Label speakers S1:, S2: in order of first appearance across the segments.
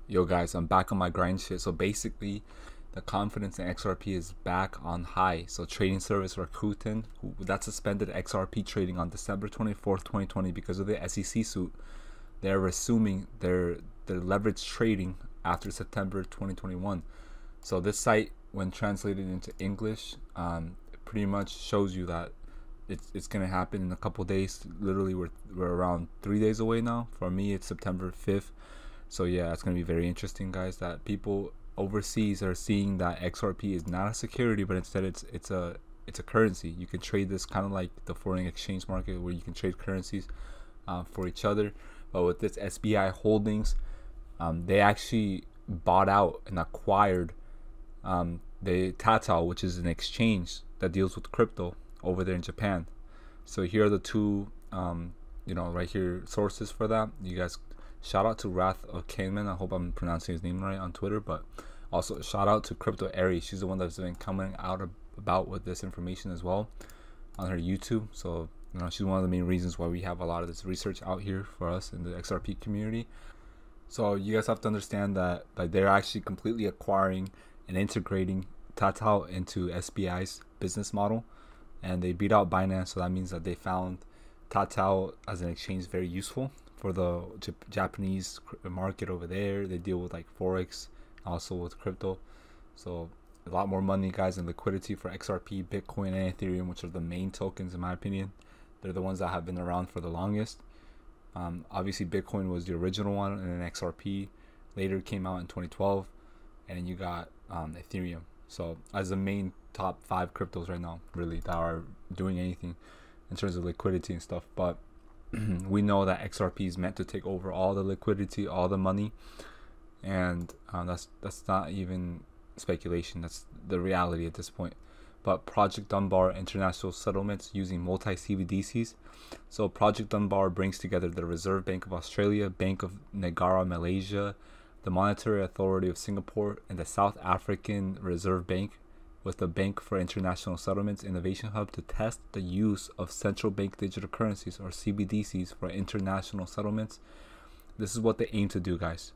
S1: Yo guys, I'm back on my grind shit. So basically, the confidence in XRP is back on high. So trading service Rakuten, that suspended XRP trading on December 24th, 2020 because of the SEC suit. They're resuming their leverage trading after September 2021. So this site, when translated into English, pretty much shows you that it's gonna happen in a couple days. Literally, we're around 3 days away now. For me, it's September 5th. So yeah, it's gonna be very interesting, guys. That people overseas are seeing that XRP is not a security, but instead it's a currency. You can trade this kind of like the foreign exchange market, where you can trade currencies for each other. But with this SBI Holdings, they actually bought out and acquired the Tata, which is an exchange that deals with crypto over there in Japan. So here are the two, right here, sources for that. You guys, shout out to Wrath of Kaneman. I hope I'm pronouncing his name right on Twitter. But also shout out to Crypto Aries. She's the one that's been coming out about with this information as well on her YouTube. So she's one of the main reasons why we have a lot of this research out here for us in the XRP community. So you guys have to understand that they're actually completely acquiring and integrating Tata into SBI's business model, and they beat out Binance. So that means that they found Tata as an exchange very useful for the Japanese market over there. They deal with like forex, also with crypto. So a lot more money, guys, and liquidity for XRP, Bitcoin, and Ethereum, which are the main tokens in my opinion. They're the ones that have been around for the longest. Obviously Bitcoin was the original one, and then XRP later came out in 2012, and then you got Ethereum. So as the main top 5 cryptos right now, really, that are doing anything in terms of liquidity and stuff. But we know that XRP is meant to take over all the liquidity, all the money, and that's not even speculation. That's the reality at this point. But Project Dunbar international settlements using multi-CBDCs. So Project Dunbar brings together the Reserve Bank of Australia, Bank of Negara, Malaysia, the Monetary Authority of Singapore, and the South African Reserve Bank with the Bank for International Settlements Innovation Hub to test the use of central bank digital currencies, or CBDCs, for international settlements. This is what they aim to do, guys.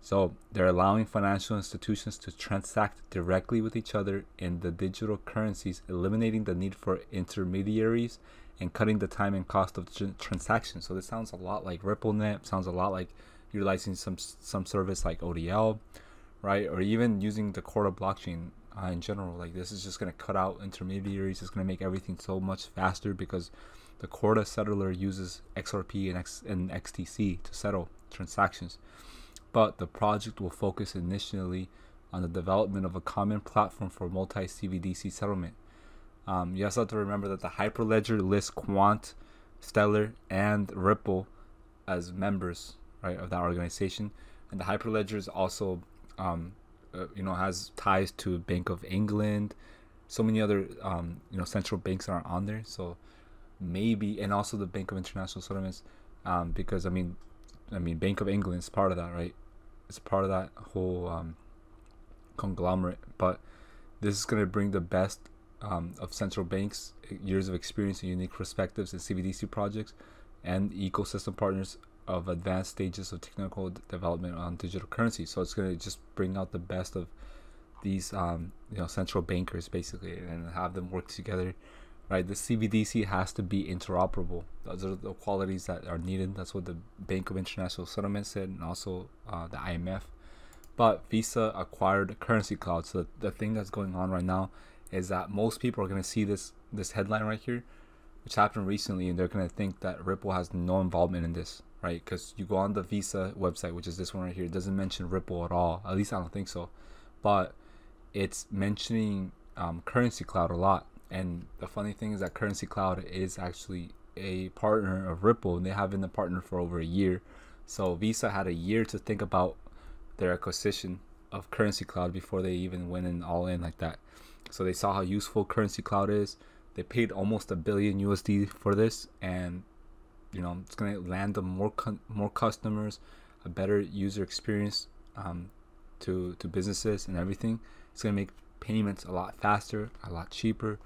S1: So they're allowing financial institutions to transact directly with each other in the digital currencies, eliminating the need for intermediaries and cutting the time and cost of transactions. So this sounds a lot like RippleNet, sounds a lot like utilizing some service like ODL, right? Or even using the Corda blockchain in general. Like, this is just going to cut out intermediaries. It's going to make everything so much faster, because the Corda settler uses XRP and XTC to settle transactions. But the project will focus initially on the development of a common platform for multi-CBDC settlement. You also have to remember that the Hyperledger lists Quant, Stellar, and Ripple as members, right, of that organization. And the Hyperledger is also has ties to Bank of England, so many other central banks that are on there. So maybe, and also the Bank of International Settlements, because I mean Bank of England is part of that, right? It's part of that whole conglomerate. But this is going to bring the best of central banks, years of experience and unique perspectives in CBDC projects, and ecosystem partners of advanced stages of technical development on digital currency. So it's going to just bring out the best of these central bankers, basically, and have them work together, right? The CBDC has to be interoperable. Those are the qualities that are needed. That's what the Bank of International Settlements said, and also the IMF. But Visa acquired Currency Cloud. So the thing that's going on right now is that most people are going to see this headline right here, which happened recently, and they're going to think that Ripple has no involvement in this, right? Because you go on the Visa website, which is this one right here, it doesn't mention Ripple at all. At least I don't think so. But it's mentioning Currency Cloud a lot. And the funny thing is that Currency Cloud is actually a partner of Ripple, and they have been a partner for over a year. So Visa had a year to think about their acquisition of Currency Cloud before they even went in all in like that. So they saw how useful Currency Cloud is. They paid almost $1 billion USD for this, and it's going to land them more customers, a better user experience to businesses and everything. It's going to make payments a lot faster, a lot cheaper.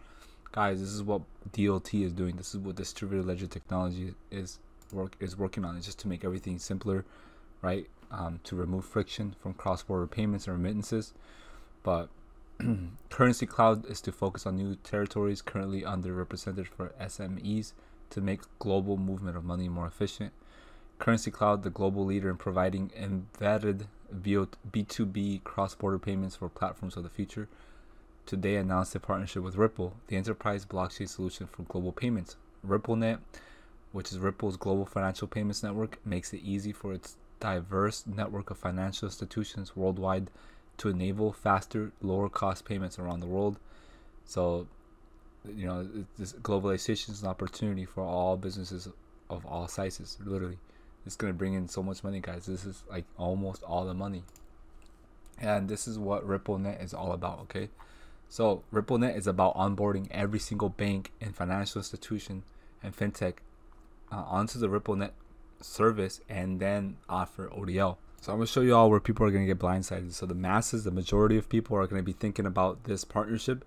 S1: Guys, this is what DLT is doing. This is what distributed ledger technology is working on. It's just to make everything simpler, right? to remove friction from cross-border payments and remittances. But Currency Cloud is to focus on new territories currently underrepresented for SMEs to make global movement of money more efficient. Currency Cloud, the global leader in providing embedded B2B cross-border payments for platforms of the future, today announced a partnership with Ripple, the enterprise blockchain solution for global payments. RippleNet, which is Ripple's global financial payments network, makes it easy for its diverse network of financial institutions worldwide to enable faster, lower cost payments around the world. So, this globalization is an opportunity for all businesses of all sizes. Literally, it's going to bring in so much money, guys. This is like almost all the money. And this is what RippleNet is all about, okay? So RippleNet is about onboarding every single bank and financial institution and fintech onto the RippleNet service and then offer ODL. So I'm going to show you all where people are going to get blindsided. So the masses, the majority of people are going to be thinking about this partnership,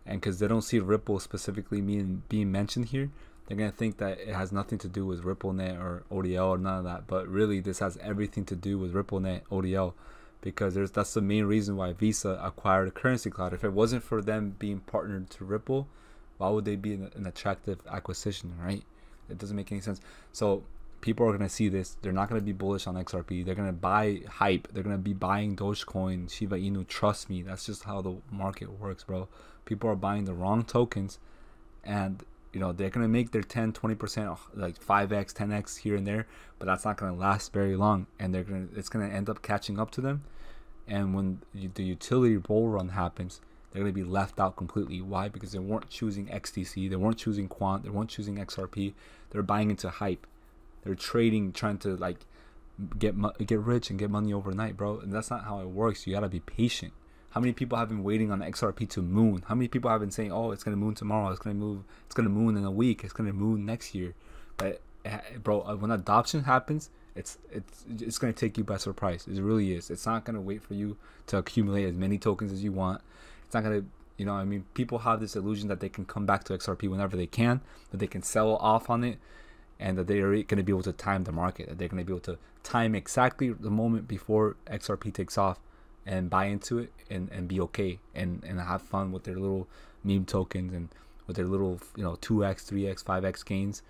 S1: and because they don't see Ripple specifically being mentioned here, they're going to think that it has nothing to do with RippleNet or ODL or none of that. But really, this has everything to do with RippleNet ODL, because that's the main reason why Visa acquired a Currency Cloud. If it wasn't for them being partnered to Ripple, why would they be an attractive acquisition, right? It doesn't make any sense. So people are going to see this. They're not going to be bullish on XRP. They're going to buy hype. They're going to be buying Dogecoin, Shiba Inu. Trust me, that's just how the market works, bro. People are buying the wrong tokens, and they're going to make their 10-20%, like 5x 10x here and there, but that's not going to last very long, and it's going to end up catching up to them. And when the utility bull run happens, they're going to be left out completely. Why? Because they weren't choosing XDC, they weren't choosing Quant, they weren't choosing XRP. They're buying into hype. They're trading, trying to like get rich and get money overnight, bro. And that's not how it works. You got to be patient. How many people have been waiting on the XRP to moon? How many people have been saying, "Oh, it's gonna moon tomorrow. It's gonna moon in a week. It's gonna moon next year." But bro, when adoption happens, it's gonna take you by surprise. It really is. It's not gonna wait for you to accumulate as many tokens as you want. It's not gonna, people have this illusion that they can come back to XRP whenever they can, that they can sell off on it, and that they're going to be able to time the market, that they're going to be able to time exactly the moment before XRP takes off and buy into it and be okay and have fun with their little meme tokens and with their little 2x 3x 5x gains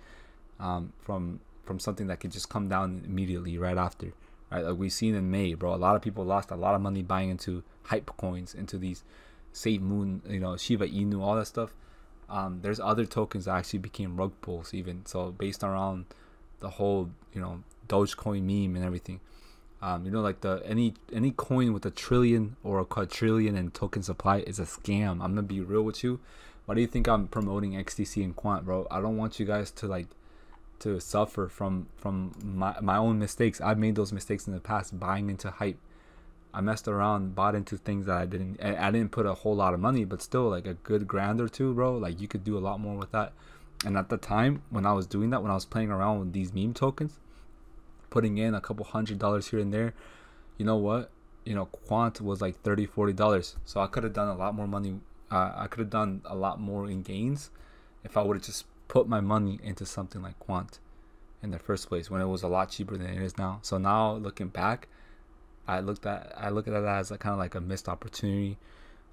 S1: from something that could just come down immediately right after, right? Like we've seen in May, bro. A lot of people lost a lot of money buying into hype coins, into these Safe Moon, Shiba Inu, all that stuff. There's other tokens that actually became rug pulls even, so based around the whole Dogecoin meme and everything. Like any coin with a trillion or a quadrillion in token supply is a scam. I'm gonna be real with you. Why do you think I'm promoting XDC and Quant, bro? I don't want you guys to suffer from my own mistakes. I've made those mistakes in the past, buying into hype. I messed around, bought into things that I didn't put a whole lot of money, but still like a good grand or two, bro. Like you could do a lot more with that. And at the time when I was doing that, when I was playing around with these meme tokens, putting in a couple $100 here and there, you know what? Quant was like $30-40. So I could have done a lot more money. I could have done a lot more in gains if I would have just put my money into something like Quant in the first place when it was a lot cheaper than it is now. So now looking back, I look at that as kind of like a missed opportunity,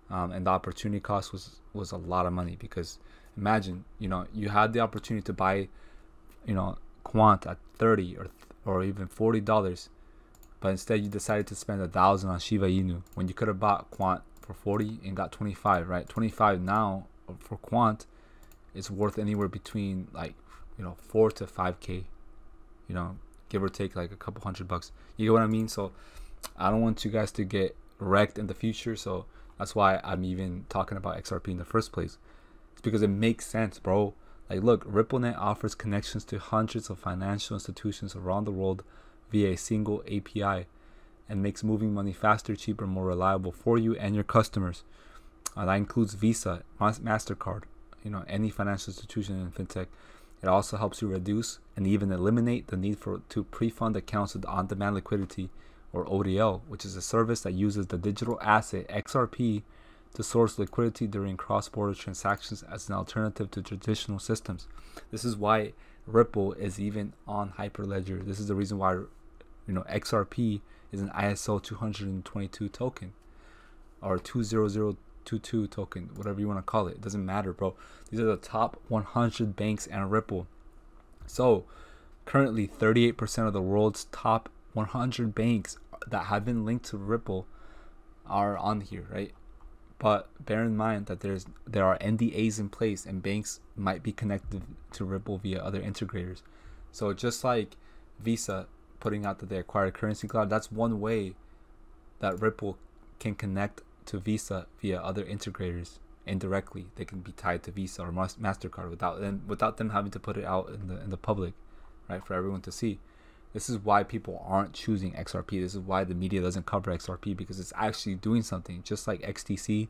S1: and the opportunity cost was a lot of money, because imagine you had the opportunity to buy Quant at $30 or even $40, but instead you decided to spend $1,000 on Shiba Inu when you could have bought Quant for $40 and got $25, right? $25 now for Quant is worth anywhere between like $4 to $5K, give or take like a couple $100. You get what I mean? So I don't want you guys to get wrecked in the future. So that's why I'm even talking about XRP in the first place. It's because it makes sense, bro. Like, look, RippleNet offers connections to hundreds of financial institutions around the world via a single API, and makes moving money faster, cheaper, more reliable for you and your customers. That includes Visa, MasterCard, any financial institution in fintech. It also helps you reduce and even eliminate the need to pre-fund accounts with on-demand liquidity, or ODL, which is a service that uses the digital asset XRP to source liquidity during cross-border transactions as an alternative to traditional systems. This is why Ripple is even on Hyperledger. This is the reason why You know, XRP is an ISO 222 token or 20022 token, whatever you want to call it. It doesn't matter, bro. These are the top 100 banks and Ripple. So currently 38% of the world's top 100 banks that have been linked to Ripple are on here, right? But bear in mind that there are NDAs in place, and banks might be connected to Ripple via other integrators. So just like Visa putting out that they acquired Currency Cloud, that's one way that Ripple can connect to Visa via other integrators indirectly. They can be tied to Visa or MasterCard without them having to put it out in the public, right, for everyone to see. This is why people aren't choosing XRP. This is why the media doesn't cover XRP, because it's actually doing something. Just like XDC,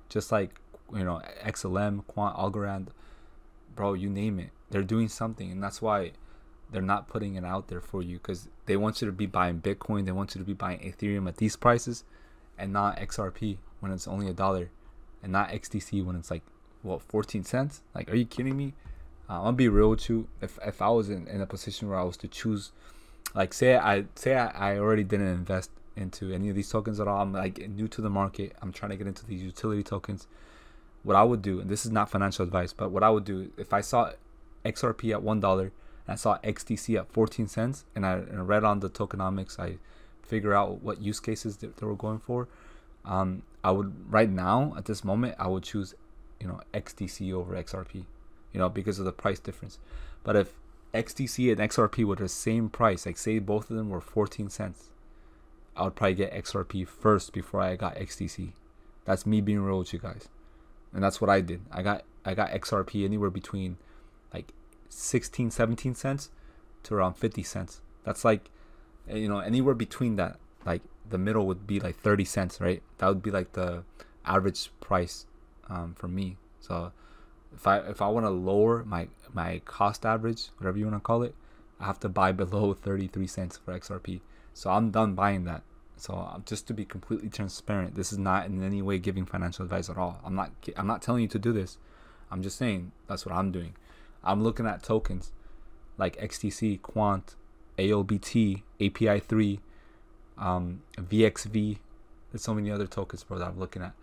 S1: just like, you know, XLM, Quant, Algorand, bro, you name it. They're doing something, and that's why they're not putting it out there for you, because they want you to be buying Bitcoin. They want you to be buying Ethereum at these prices, and not XRP when it's only $1, and not XDC when it's like, what, 14 cents? Like, are you kidding me? I'm gonna be real with you. If I was in a position where I was to choose, like, say I already didn't invest into any of these tokens at all. I'm like new to the market. I'm trying to get into these utility tokens. What I would do, and this is not financial advice, but what I would do if I saw XRP at $1 and I saw XDC at 14 cents, and I read on the tokenomics, I figure out what use cases they were going for. I would, right now at this moment, I would choose, you know, XDC over XRP, you know, because of the price difference. But if XDC and XRP were the same price, like say both of them were 14 cents, I would probably get XRP first before I got XDC. That's me being real with you guys, and that's what I did. I got XRP anywhere between like 16, 17 cents to around 50 cents. That's like, you know, anywhere between that. Like the middle would be like 30 cents, right? That would be like the average price for me. So if I want to lower my cost average, whatever you want to call it, I have to buy below 33 cents for XRP. So I'm done buying that. So just to be completely transparent, this is not in any way giving financial advice at all. I'm not telling you to do this. I'm just saying that's what I'm doing. I'm looking at tokens like XTC, Quant, AOBT, API3, VXV. There's so many other tokens, bro, that I'm looking at.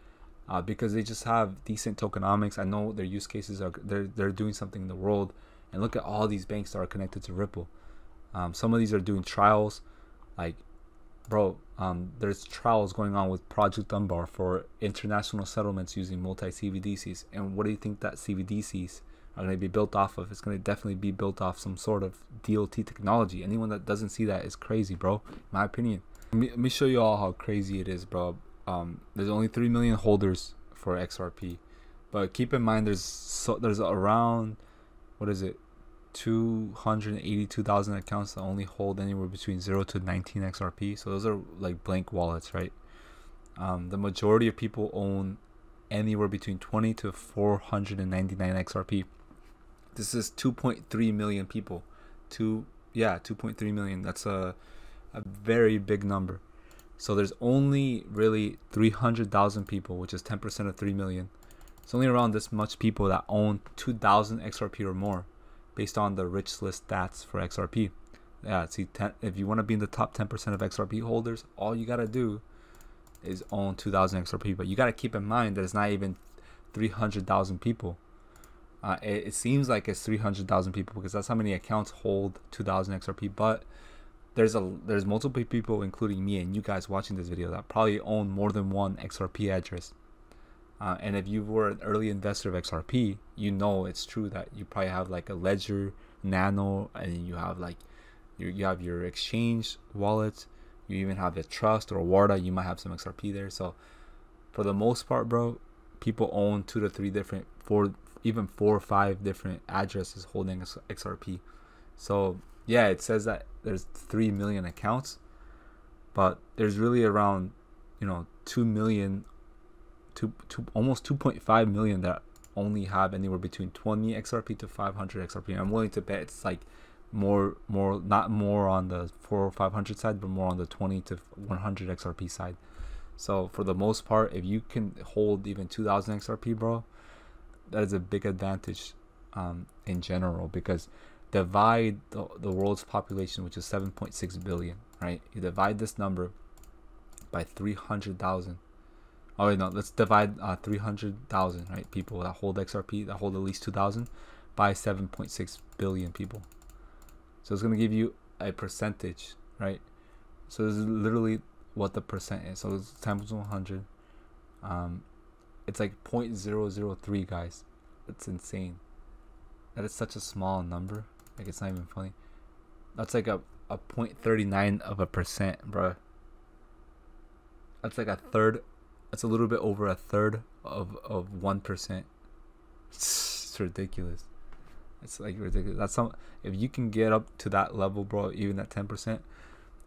S1: Because they just have decent tokenomics. I know their use cases are they're doing something in the world, and look at all these banks that are connected to Ripple. Some of these are doing trials, like, bro, there's trials going on with Project Dunbar for international settlements using multi CBDCs. And what do you think that CBDCs are going to be built off of? It's going to definitely be built off some sort of DOT technology. Anyone that doesn't see that is crazy, bro, in my opinion. Let me show you all how crazy it is, bro. There's only 3 million holders for XRP, but keep in mind there's around, what is it, 282,000 accounts that only hold anywhere between 0 to 19 XRP. So those are like blank wallets, right? The majority of people own anywhere between 20 to 499 XRP. This is 2.3 million people. 2.3 million. That's a very big number. So there's only really 300,000 people, which is 10% of 3 million. It's only around this much people that own 2,000 XRP or more, based on the rich list stats for XRP. Yeah, see, if you want to be in the top 10% of XRP holders, all you gotta do is own 2,000 XRP. But you gotta keep in mind that it's not even 300,000 people. It seems like it's 300,000 people because that's how many accounts hold 2,000 XRP. But there's multiple people, including me and you guys watching this video, that probably own more than one XRP address. And if you were an early investor of XRP, you know it's true that you probably have like a Ledger, Nano, and you have like you have your exchange wallets. You even have a Trust or a Warda. You might have some XRP there. So for the most part, bro, people own 2 to 3 different, 4 or 5 different addresses holding XRP. So yeah, it says that there's 3 million accounts, but there's really around, you know, 2 million, almost 2.5 million that only have anywhere between 20 XRP to 500 XRP. I'm willing to bet it's like more, not more on the 400 or 500 side, but more on the 20 to 100 XRP side. So for the most part, if you can hold even 2,000 XRP, bro, that is a big advantage in general, because divide the world's population, which is 7.6 billion, right? You divide this number by 300,000. Oh wait, no, let's divide 300,000, right? People that hold XRP, that hold at least 2,000, by 7.6 billion people. So it's gonna give you a percentage, right? So this is literally what the percent is. So it's times 100. It's like 0.003, guys. It's insane. That is such a small number. Like, it's not even funny. That's like a 0.39 of a percent, bro. That's like a third. That's a little bit over a third of 1%. It's ridiculous. It's like ridiculous. That's some. If you can get up to that level, bro, even at 10%,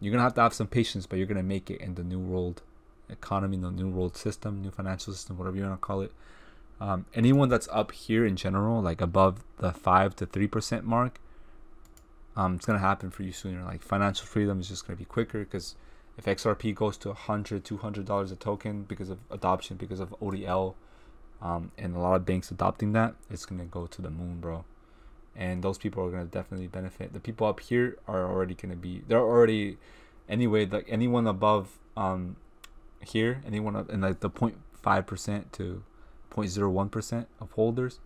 S1: you're gonna have to have some patience, but you're gonna make it in the new world economy, the new world system, new financial system, whatever you want to call it. Anyone that's up here in general, like above the 5 to 3% mark, it's gonna happen for you sooner. Like, financial freedom is just gonna be quicker, because if XRP goes to $100, $200 a token because of adoption, because of ODL, and a lot of banks adopting that, it's gonna go to the moon, bro. And those people are gonna definitely benefit. The people up here are already gonna be, they're already, anyway, like anyone above here, anyone up in like the 0.5% to 0.01% of holders,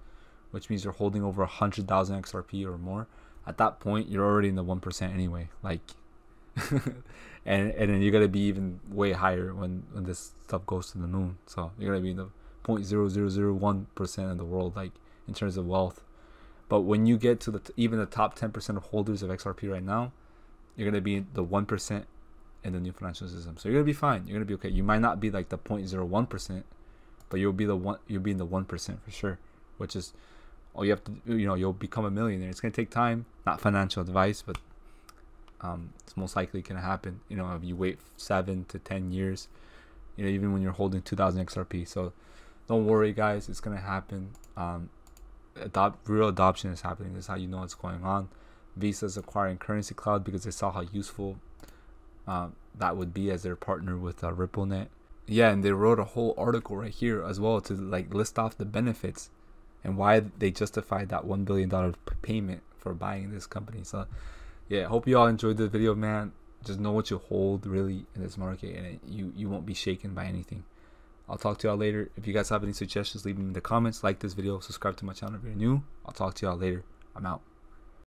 S1: which means you're holding over 100,000 XRP or more. At that point, you're already in the 1% anyway. Like, and then you're gonna be even way higher when this stuff goes to the moon. So you're gonna be in the 0.0001% of the world, like, in terms of wealth. But when you get to even the top 10% of holders of XRP right now, you're gonna be the 1% in the new financial system. So you're gonna be fine. You're gonna be okay. You might not be like the 0.01%, but you'll be you'll be in the 1% for sure. Which is all you have to do. You know, you'll become a millionaire. It's gonna take time. Not financial advice, but it's most likely gonna happen. You know, if you wait 7 to 10 years, you know, even when you're holding 2,000 XRP. So don't worry, guys. It's gonna happen. Real adoption is happening. This is how you know what's going on. Visa's acquiring Currency Cloud because they saw how useful that would be as their partner with RippleNet. Yeah, and they wrote a whole article right here as well to like list off the benefits and why they justified that $1 billion payment for buying this company. So yeah, hope you all enjoyed the video, man. Just know what you hold really in this market, and you won't be shaken by anything. I'll talk to y'all later. If you guys have any suggestions, leave them in the comments. Like this video, subscribe to my channel if you're new. I'll talk to y'all later. I'm out.